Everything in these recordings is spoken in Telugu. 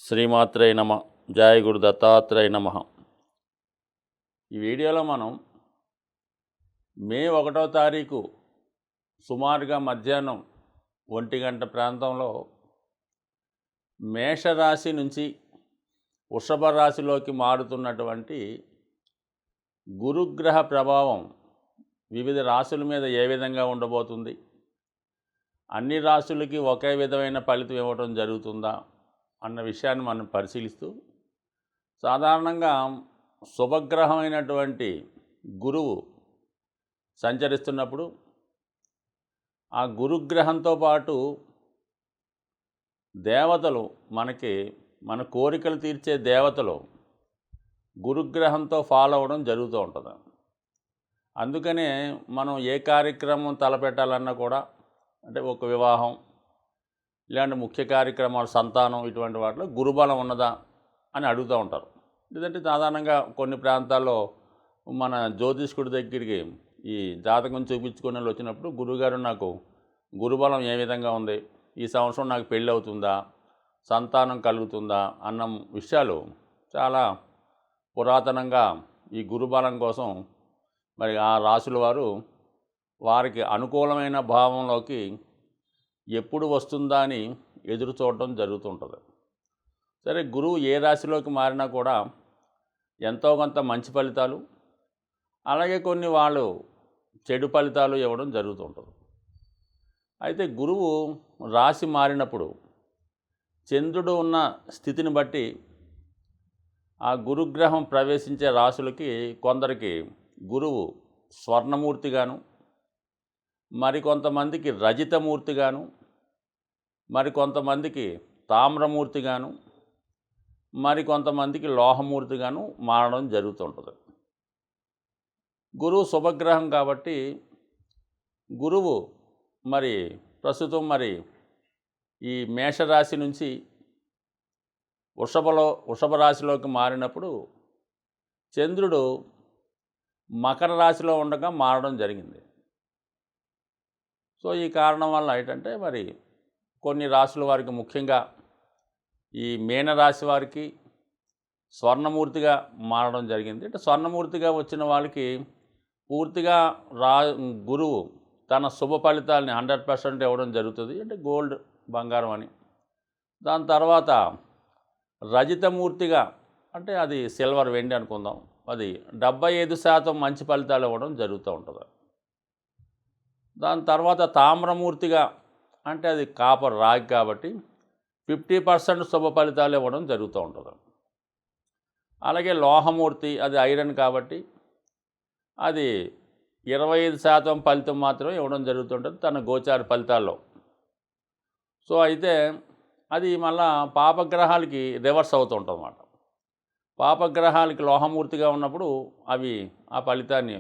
శ్రీమాత్రే నమ. జయ గురు దత్తాత్రేయ నమ. ఈ వీడియోలో మనం మే 1వ తారీఖు సుమారుగా మధ్యాహ్నం 1 గంట ప్రాంతంలో మేషరాశి నుంచి వృషభ రాశిలోకి మారుతున్నటువంటి గురుగ్రహ ప్రభావం వివిధ రాశుల మీద ఏ విధంగా ఉండబోతుంది, అన్ని రాశులకి ఒకే విధమైన ఫలితం ఇవ్వడం జరుగుతుందా అన్న విషయాన్ని మనం పరిశీలిస్తూ, సాధారణంగా శుభగ్రహమైనటువంటి గురువు సంచరిస్తున్నప్పుడు ఆ గురుగ్రహంతో పాటు దేవతలు మన కోరికలు తీర్చే దేవతలు గురుగ్రహంతో ఫాలో అవ్వడం జరుగుతూ ఉంటుంది. అందుకనే మనం ఏ కార్యక్రమం తలపెట్టాలన్నా కూడా, అంటే ఒక వివాహం ఇలాంటి ముఖ్య కార్యక్రమాలు, సంతానం, ఇటువంటి వాటిలో గురుబలం ఉన్నదా అని అడుగుతూ ఉంటారు. ఎందుకంటే సాధారణంగా కొన్ని ప్రాంతాల్లో మన జ్యోతిష్కుడి దగ్గరికి ఈ జాతకం చూపించుకునే వాళ్ళు వచ్చినప్పుడు, గురువుగారు నాకు గురుబలం ఏ విధంగా ఉంది, ఈ సంవత్సరం నాకు పెళ్ళి అవుతుందా, సంతానం కలుగుతుందా అన్న విషయాలు చాలా పురాతనంగా ఈ గురుబలం కోసం మరి ఆ రాశుల వారికి అనుకూలమైన భావంలోకి ఎప్పుడు వస్తుందా అని ఎదురు చూడటం జరుగుతుంటుంది. సరే, గురువు ఏ రాశిలోకి మారినా కూడా ఎంతో కొంత మంచి ఫలితాలు, అలాగే కొన్ని వాళ్ళు చెడు ఫలితాలు ఇవ్వడం జరుగుతుంటుంది. అయితే గురువు రాశి మారినప్పుడు చంద్రుడు ఉన్న స్థితిని బట్టి ఆ గురుగ్రహం ప్రవేశించే రాశులకి కొందరికి గురువు స్వర్ణమూర్తిగాను, మరికొంతమందికి రజితమూర్తిగాను, మరికొంతమందికి తామ్రమూర్తిగాను, మరికొంతమందికి లోహమూర్తిగాను మారడం జరుగుతుంటుంది. గురువు శుభగ్రహం కాబట్టి గురువు ప్రస్తుతం ఈ మేషరాశి నుంచి వృషభ రాశిలోకి మారినప్పుడు చంద్రుడు మకర రాశిలో ఉండగా మారడం జరిగింది. సో ఈ కారణం వల్ల ఏంటంటే కొన్ని రాశుల వారికి, ముఖ్యంగా ఈ మీనరాశి వారికి స్వర్ణమూర్తిగా మారడం జరిగింది. అంటే స్వర్ణమూర్తిగా వచ్చిన వాళ్ళకి పూర్తిగా గురువు తన శుభ ఫలితాలని 100% ఇవ్వడం జరుగుతుంది. అంటే గోల్డ్, బంగారం అని. దాని తర్వాత రజితమూర్తిగా, అంటే అది సిల్వర్, వెండి అనుకుందాం, అది 75% మంచి ఫలితాలు ఇవ్వడం జరుగుతూ ఉంటుంది. దాని తర్వాత తామ్రమూర్తిగా, అంటే అది కాపర్, రాగి కాబట్టి 50% శుభ ఫలితాలు ఇవ్వడం జరుగుతూ ఉంటుంది. అలాగే లోహమూర్తి, అది ఐరన్ కాబట్టి అది 25% ఫలితం మాత్రమే ఇవ్వడం జరుగుతుంటుంది తన గోచార ఫలితాల్లో. సో అయితే అది మళ్ళా పాపగ్రహాలకి రివర్స్ అవుతుంటుంది అన్నమాట. పాపగ్రహాలకి లోహమూర్తిగా ఉన్నప్పుడు అవి ఆ ఫలితాన్ని,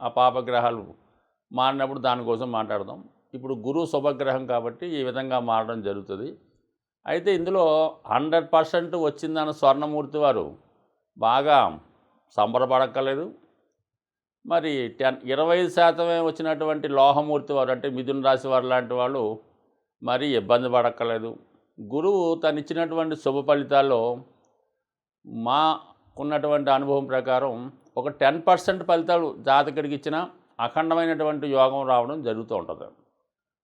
ఆ పాపగ్రహాలు మారినప్పుడు దానికోసం మాట్లాడదాం. ఇప్పుడు గురువు శుభగ్రహం కాబట్టి ఈ విధంగా మారడం జరుగుతుంది. అయితే ఇందులో 100% వచ్చిందన్న స్వర్ణమూర్తి వారు బాగా సంబరపడక్కర్లేదు. 25% వచ్చినటువంటి లోహమూర్తి వారు, అంటే మిథున రాశి వారు లాంటి వాళ్ళు మరీ ఇబ్బంది పడక్కర్లేదు. గురువు తను ఇచ్చినటువంటి శుభ ఫలితాల్లో మాకున్నటువంటి అనుభవం ప్రకారం ఒక 10% ఫలితాలు జాతకుడికి ఇచ్చిన అఖండమైనటువంటి యోగం రావడం జరుగుతూ ఉంటుంది.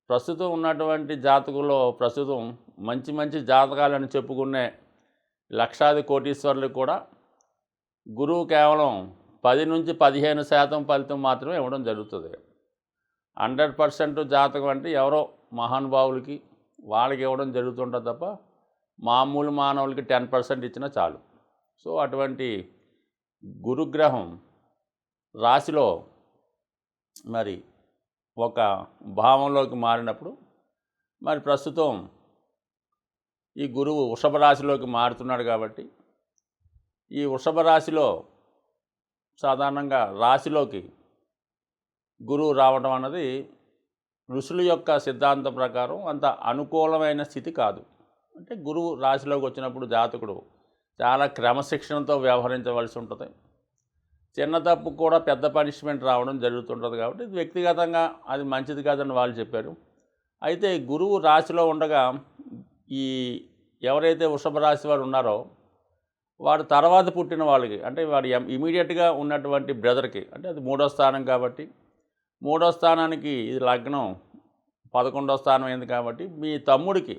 ప్రస్తుతం ఉన్నటువంటి జాతకుల్లో ప్రస్తుతం మంచి మంచి జాతకాలని చెప్పుకునే లక్షాది కోటీశ్వరులకు కూడా గురువు కేవలం 10 నుంచి 15% ఫలితం మాత్రమే ఇవ్వడం జరుగుతుంది. 100% జాతకం అంటే ఎవరో మహానుభావులకి వాళ్ళకి ఇవ్వడం జరుగుతుంటుంది తప్ప మామూలు మానవులకి 10% ఇచ్చినా చాలు. సో అటువంటి గురుగ్రహం రాశిలో ఒక భావంలోకి మారినప్పుడు ప్రస్తుతం ఈ గురువు వృషభ రాశిలోకి మారుతున్నాడు కాబట్టి ఈ వృషభ రాశిలో సాధారణంగా రాశిలోకి గురువు రావడం అన్నది ఋషుల యొక్క సిద్ధాంతం ప్రకారం అంత అనుకూలమైన స్థితి కాదు. అంటే గురువు రాశిలోకి వచ్చినప్పుడు జాతకుడు చాలా క్రమశిక్షణతో వ్యవహరించవలసి ఉంటుంది. చిన్న తప్పు కూడా పెద్ద పనిష్మెంట్ రావడం జరుగుతుంటుంది. కాబట్టి ఇది వ్యక్తిగతంగా అది మంచిది కాదని వాళ్ళు చెప్పారు. అయితే గురువు రాశిలో ఉండగా ఈ ఎవరైతే వృషభ రాశి వారు ఉన్నారో వాడు తర్వాత పుట్టిన వాళ్ళకి, అంటే వాడు ఇమీడియట్గా ఉన్నటువంటి బ్రదర్కి, అంటే అది 3వ స్థానం కాబట్టి 3వ స్థానానికి ఇది లగ్నం 11వ స్థానం అయింది కాబట్టి మీ తమ్ముడికి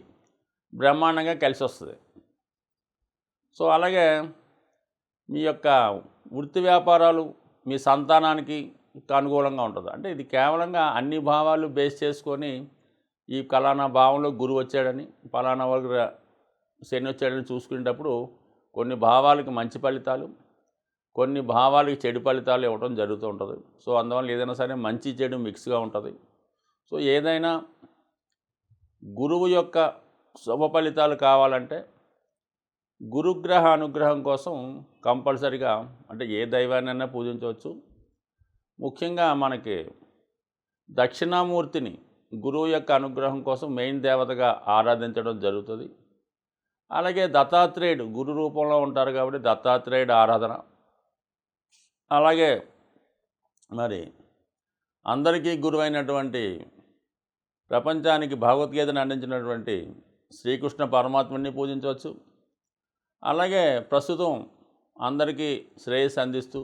బ్రహ్మాండంగా కలిసి వస్తుంది. సో అలాగే మీ యొక్క వృత్తి వ్యాపారాలు మీ సంతానానికి అనుకూలంగా ఉంటుంది. అంటే ఇది కేవలంగా అన్ని భావాలు బేస్ చేసుకొని ఈ ఫలానా భావంలో గురువు వచ్చాడని, ఫలానా వరకు శని వచ్చాడని చూసుకునేటప్పుడు కొన్ని భావాలకి మంచి ఫలితాలు, కొన్ని భావాలకి చెడు ఫలితాలు ఇవ్వడం జరుగుతూ ఉంటుంది. సో అందువల్ల ఏదైనా సరే మంచి చెడు మిక్స్గా ఉంటుంది. సో ఏదైనా గురువు యొక్క శుభ ఫలితాలు కావాలంటే గురుగ్రహ అనుగ్రహం కోసం కంపల్సరిగా, అంటే ఏ దైవాన్నైనా పూజించవచ్చు. ముఖ్యంగా మనకి దక్షిణామూర్తిని గురువు యొక్క అనుగ్రహం కోసం మెయిన్ దేవతగా ఆరాధించడం జరుగుతుంది. అలాగే దత్తాత్రేయుడు గురు రూపంలో ఉంటారు కాబట్టి దత్తాత్రేయుడు ఆరాధన, అలాగే మరి అందరికీ గురువైనటువంటి ప్రపంచానికి భగవద్గీతను అందించినటువంటి శ్రీకృష్ణ పరమాత్మని పూజించవచ్చు. అలాగే ప్రస్తుతం అందరికీ శ్రేయస్సు అందిస్తూ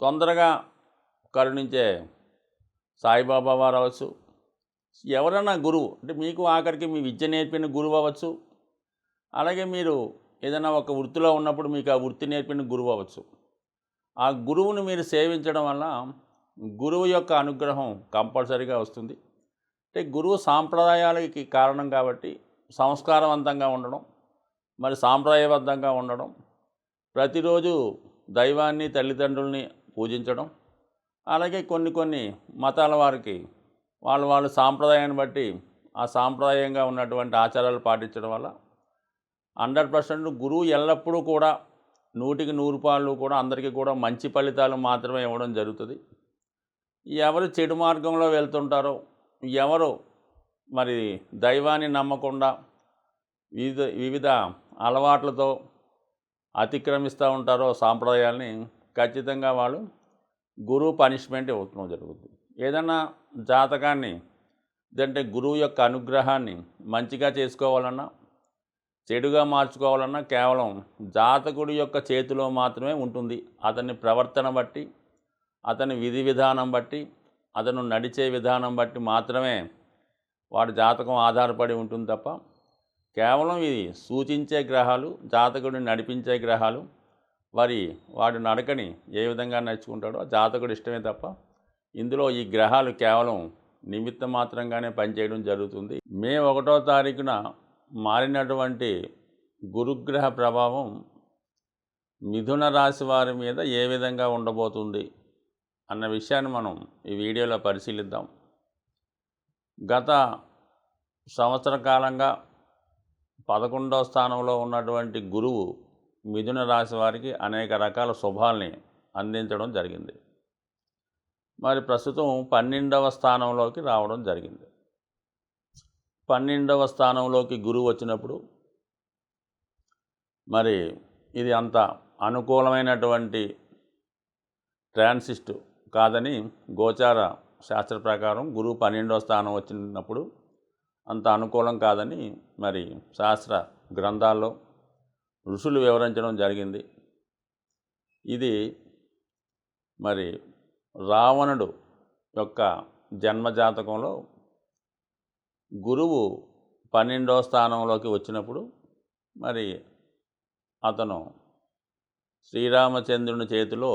తొందరగా కరుణించే సాయిబాబా వారు అవ్వచ్చు, ఎవరైనా గురువు, అంటే మీకు ఆఖరికి మీ విద్య నేర్పిన గురువు అవ్వచ్చు, అలాగే మీరు ఏదైనా ఒక వృత్తిలో ఉన్నప్పుడు మీకు ఆ వృత్తి నేర్పిన గురువు అవ్వచ్చు. ఆ గురువుని మీరు సేవించడం వల్ల గురువు యొక్క అనుగ్రహం కంపల్సరీగా వస్తుంది. అంటే గురువు సాంప్రదాయాలకి కారణం కాబట్టి సంస్కారవంతంగా ఉండడం, మరి సాంప్రదాయబద్ధంగా ఉండడం, ప్రతిరోజు దైవాన్ని తల్లిదండ్రుల్ని పూజించడం, అలాగే కొన్ని మతాల వారికి వాళ్ళు సాంప్రదాయాన్ని బట్టి ఆ సాంప్రదాయంగా ఉన్నటువంటి ఆచారాలు పాటించడం వల్ల 100% గురువు ఎల్లప్పుడూ కూడా 100కి 100 పాళ్ళు కూడా అందరికీ కూడా మంచి ఫలితాలు మాత్రమే ఇవ్వడం జరుగుతుంది. ఎవరు చెడు మార్గంలో వెళ్తుంటారో, ఎవరు మరి దైవాన్ని నమ్మకుండా వివిధ అలవాట్లతో అతిక్రమిస్తూ ఉంటారో సాంప్రదాయాల్ని, ఖచ్చితంగా వాళ్ళు గురువు పనిష్మెంట్ ఇవ్వడం జరుగుతుంది. ఏదన్నా జాతకాన్ని, ఇదంటే గురువు యొక్క అనుగ్రహాన్ని మంచిగా చేసుకోవాలన్నా చెడుగా మార్చుకోవాలన్నా కేవలం జాతకుడి యొక్క చేతిలో మాత్రమే ఉంటుంది. అతని ప్రవర్తన బట్టి, అతని విధి విధానం బట్టి, అతను నడిచే విధానం బట్టి మాత్రమే వాడి జాతకం ఆధారపడి ఉంటుంది తప్ప కేవలం ఇది సూచించే గ్రహాలు, జాతకుడిని నడిపించే గ్రహాలు, వాడి నడకని ఏ విధంగా నడుచుకుంటాడో జాతకుడు ఇష్టమే తప్ప ఇందులో ఈ గ్రహాలు కేవలం నిమిత్త మాత్రంగానే పనిచేయడం జరుగుతుంది. మే 1వ తారీఖున మారినటువంటి గురుగ్రహ ప్రభావం మిథున రాశి వారి మీద ఏ విధంగా ఉండబోతుంది అన్న విషయాన్ని మనం ఈ వీడియోలో పరిశీలిద్దాం. గత సంవత్సర కాలంగా 11వ స్థానంలో ఉన్నటువంటి గురువు మిథున రాశి వారికి అనేక రకాల శుభాల్ని అందించడం జరిగింది. మరి ప్రస్తుతం 12వ స్థానంలోకి రావడం జరిగింది. 12వ స్థానంలోకి గురువు వచ్చినప్పుడు మరి ఇది అంత అనుకూలమైనటువంటి ట్రాన్సిస్ట్ కాదని, గోచార శాస్త్ర ప్రకారం గురువు 12వ స్థానం వచ్చినప్పుడు అంత అనుకూలం కాదని మరి శాస్త్ర గ్రంథాల్లో ఋషులు వివరించడం జరిగింది. ఇది మరి రావణుడు యొక్క జన్మజాతకంలో గురువు 12వ స్థానంలోకి వచ్చినప్పుడు మరి అతను శ్రీరామచంద్రుని చేతిలో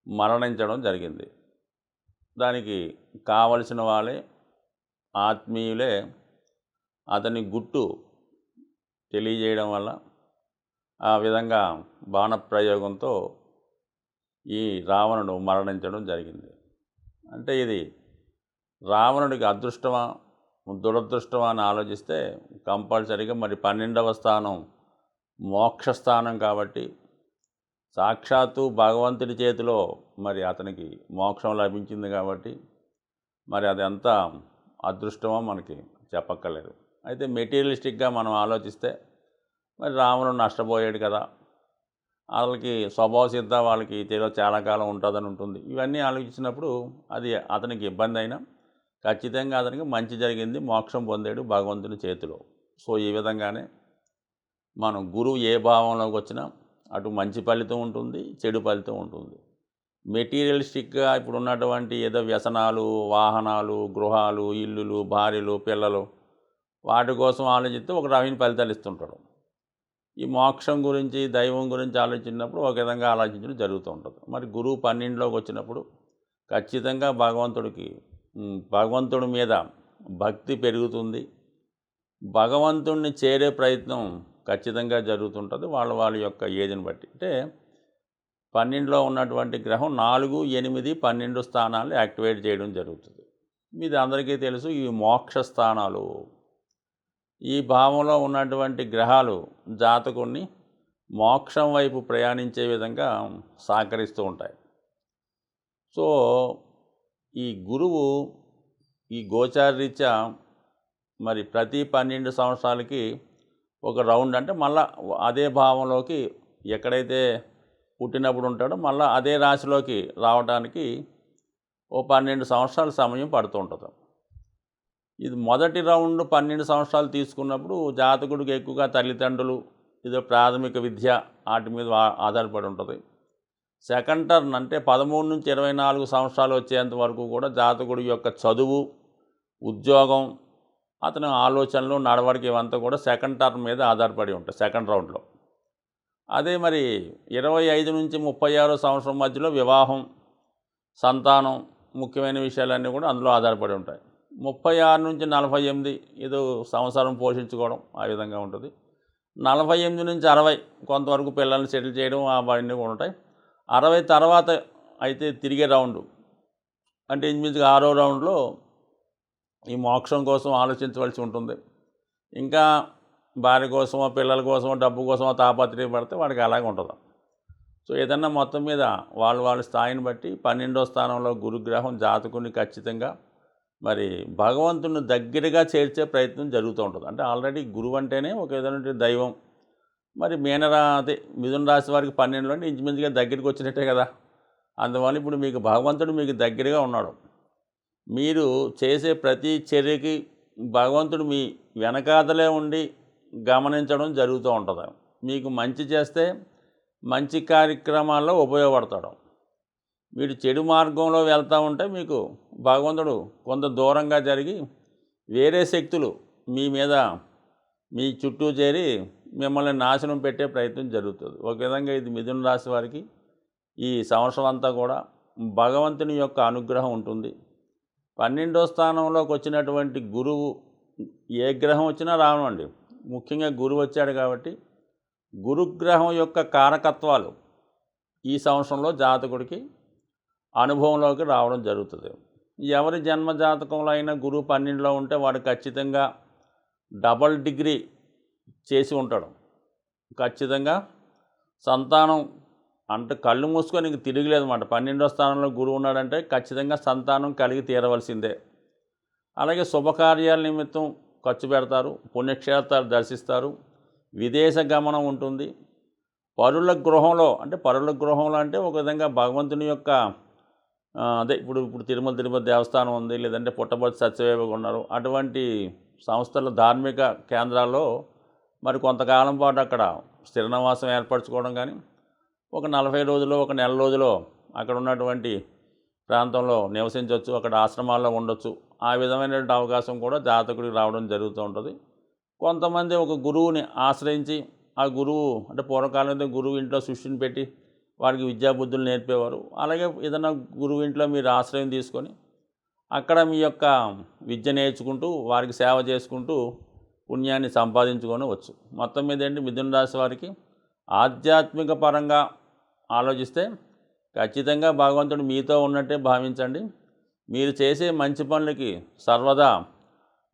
మరణించడం జరిగింది. దానికి కావలసిన వాళ్ళే, ఆత్మీయులే అతని గుట్టు తెలియజేయడం వల్ల ఆ విధంగా బాణప్రయోగంతో ఈ రావణుడు మరణించడం జరిగింది. అంటే ఇది రావణుడికి అదృష్టమా దురదృష్టమా అని ఆలోచిస్తే కంపల్సరీగా మరి 12వ స్థానం మోక్షస్థానం కాబట్టి సాక్షాత్తు భగవంతుడి చేతిలో మరి అతనికి మోక్షం లభించింది కాబట్టి మరి అది ఎంత అదృష్టమో మనకి చెప్పక్కర్లేదు. అయితే మెటీరియలిస్టిక్గా మనం ఆలోచిస్తే మరి రావణుడు నష్టపోయాడు కదా, వాళ్ళకి స్వభావ సిద్ధ వాళ్ళకి చాలా కాలం ఉంటుందని ఉంటుంది. ఇవన్నీ ఆలోచించినప్పుడు అది అతనికి ఇబ్బంది అయినా ఖచ్చితంగా అతనికి మంచి జరిగింది, మోక్షం పొందాడు భగవంతుని చేతిలో. సో ఈ విధంగానే మనం గురువు ఏ భావంలోకి వచ్చినా అటు మంచి ఫలితం ఉంటుంది, చెడు ఫలితం ఉంటుంది. మెటీరియలిస్టిక్గా ఇప్పుడు ఉన్నటువంటి ఏదో వ్యసనాలు, వాహనాలు, గృహాలు, ఇల్లులు, భార్యలు, పిల్లలు వాటి కోసం ఆలోచిస్తే ఒక రకమైన ఫలితాలు ఇస్తుంటాడు. ఈ మోక్షం గురించి, దైవం గురించి ఆలోచించినప్పుడు ఒక విధంగా ఆలోచించడం జరుగుతూ ఉంటుంది. మరి గురువు 12లోకి వచ్చినప్పుడు ఖచ్చితంగా భగవంతుడి మీద భక్తి పెరుగుతుంది. భగవంతుడిని చేరే ప్రయత్నం ఖచ్చితంగా జరుగుతుంటుంది వాళ్ళ యొక్క ఏజ్ని బట్టి. అంటే 12లో ఉన్నటువంటి గ్రహం 4, 8, 12 స్థానాలు యాక్టివేట్ చేయడం జరుగుతుంది. ఇది అందరికీ తెలుసు. ఇవి మోక్ష స్థానాలు. ఈ భావంలో ఉన్నటువంటి గ్రహాలు జాతకుడిని మోక్షం వైపు ప్రయాణించే విధంగా సహకరిస్తూ ఉంటాయి. సో ఈ గురువు ఈ గోచారరీత్యా మరి ప్రతి 12 సంవత్సరాలకి ఒక రౌండ్, అంటే మళ్ళా అదే భావంలోకి ఎక్కడైతే పుట్టినప్పుడు ఉంటాడో మళ్ళీ అదే రాశిలోకి రావడానికి ఓ 12 సంవత్సరాల సమయం పడుతూ ఉంటుంది. ఇది మొదటి రౌండ్ 12 సంవత్సరాలు తీసుకున్నప్పుడు జాతకుడికి ఎక్కువగా తల్లిదండ్రులు, ఏదో ప్రాథమిక విద్య వాటి మీద ఆధారపడి ఉంటుంది. సెకండ్ టర్న్ అంటే 13 నుంచి 24 సంవత్సరాలు వచ్చేంత వరకు కూడా జాతకుడి యొక్క చదువు, ఉద్యోగం, అతని ఆలోచనలు, నడవడిక ఇవంతా కూడా సెకండ్ టర్న్ మీద ఆధారపడి ఉంటాయి సెకండ్ రౌండ్లో. అదే మరి 25 నుంచి 36 సంవత్సరం మధ్యలో వివాహం, సంతానం, ముఖ్యమైన విషయాలన్నీ కూడా అందులో ఆధారపడి ఉంటాయి. 36 నుంచి 48 ఏదో సంవత్సరం పోషించుకోవడం ఆ విధంగా ఉంటుంది. 48 నుంచి 60 కొంతవరకు పిల్లల్ని సెటిల్ చేయడం అవన్నీ కూడా ఉంటాయి. 60 తర్వాత అయితే తిరిగే రౌండు అంటే ఇంచుమించుగా 6వ రౌండ్లో ఈ మోక్షం కోసం ఆలోచించవలసి ఉంటుంది. ఇంకా భార్య కోసమో, పిల్లల కోసమో, డబ్బు కోసమో తాపత్రయపడితే వాడికి అలాగే ఉంటుంది. సో ఏదన్నా మొత్తం మీద వాళ్ళ స్థాయిని బట్టి 12వ స్థానంలో గురుగ్రహం జాతకుని ఖచ్చితంగా మరి భగవంతుని దగ్గరగా చేర్చే ప్రయత్నం జరుగుతూ ఉంటుంది. అంటే ఆల్రెడీ గురువు అంటేనే ఒక విధమైన దైవం. మరి మిథున రాశి వారికి 12లో అంటే ఇంచుమించుగా దగ్గరికి వచ్చినట్టే కదా. అందువల్ల ఇప్పుడు మీకు భగవంతుడు మీకు దగ్గరగా ఉన్నాడు. మీరు చేసే ప్రతి చర్యకి భగవంతుడు మీ వెనకాతలే ఉండి గమనించడం జరుగుతూ ఉంటుంది. మీకు మంచి చేస్తే మంచి కార్యక్రమాల్లో ఉపయోగపడతాడు. మీరు చెడు మార్గంలో వెళ్తూ ఉంటే మీకు భగవంతుడు కొంత దూరంగా జరిగి వేరే శక్తులు మీ చుట్టూ చేరి మిమ్మల్ని నాశనం పెట్టే ప్రయత్నం జరుగుతుంది. ఒక విధంగా ఇది మిథున రాశి వారికి ఈ సంవత్సరం అంతా కూడా భగవంతుని యొక్క అనుగ్రహం ఉంటుంది. 12వ స్థానంలోకి వచ్చినటువంటి గురువు ఏ గ్రహం వచ్చినా రావనండి, ముఖ్యంగా గురువు వచ్చాడు కాబట్టి గురుగ్రహం యొక్క కారకత్వాలు ఈ సంవత్సరంలో జాతకుడికి అనుభవంలోకి రావడం జరుగుతుంది. ఎవరి జన్మ జాతకంలో అయినా గురువు 12లో ఉంటే వాడు ఖచ్చితంగా డబల్ డిగ్రీ చేసి ఉంటాడు. ఖచ్చితంగా సంతానం అంటే కళ్ళు మూసుకొని ఇంక తిరగలేదన్నమాట. 12వ స్థానంలో గురువు ఉన్నాడంటే ఖచ్చితంగా సంతానం కలిగి తీరవలసిందే. అలాగే శుభకార్యాల నిమిత్తం ఖర్చు పెడతారు, పుణ్యక్షేత్రాలు దర్శిస్తారు, విదేశ గమనం ఉంటుంది. పరుల గృహంలో అంటే ఒక విధంగా భగవంతుని యొక్క ఇప్పుడు తిరుమల దేవస్థానం ఉంది, లేదంటే పుట్టపర్తి సత్యవేవగా ఉన్నారు. అటువంటి సంస్థల ధార్మిక కేంద్రాల్లో మరి కొంతకాలం పాటు అక్కడ స్థిర నివాసం ఏర్పరచుకోవడం కానీ, ఒక 40 రోజులు, ఒక నెల రోజులో అక్కడ ఉన్నటువంటి ప్రాంతంలో నివసించవచ్చు, అక్కడ ఆశ్రమాల్లో ఉండొచ్చు. ఆ విధమైనటువంటి అవకాశం కూడా జాతకుడికి రావడం జరుగుతూ ఉంటుంది. కొంతమంది ఒక గురువుని ఆశ్రయించి ఆ గురువు అంటే పూర్వకాలంలో గురువు ఇంట్లో శిష్యుని పెట్టి వారికి విద్యాబుద్ధులు నేర్పేవారు. అలాగే ఏదైనా గురువు ఇంట్లో మీరు ఆశ్రయం తీసుకొని అక్కడ మీ యొక్క విద్య నేర్చుకుంటూ వారికి సేవ చేసుకుంటూ పుణ్యాన్ని సంపాదించుకోవచ్చు. మొత్తం మీద మిథున రాశి వారికి ఆధ్యాత్మిక పరంగా ఆలోచిస్తే ఖచ్చితంగా భగవంతుడు మీతో ఉన్నట్టే భావించండి. మీరు చేసే మంచి పనులకి సర్వదా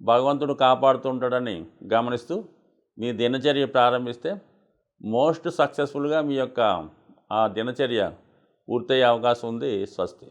భగవంతుడు కాపాడుతుంటాడని గమనిస్తూ మీ దినచర్య ప్రారంభిస్తే మోస్ట్ సక్సెస్ఫుల్గా మీ యొక్క ఆ దినచర్య పూర్తయ్యే అవకాశం ఉంది. స్వస్తి.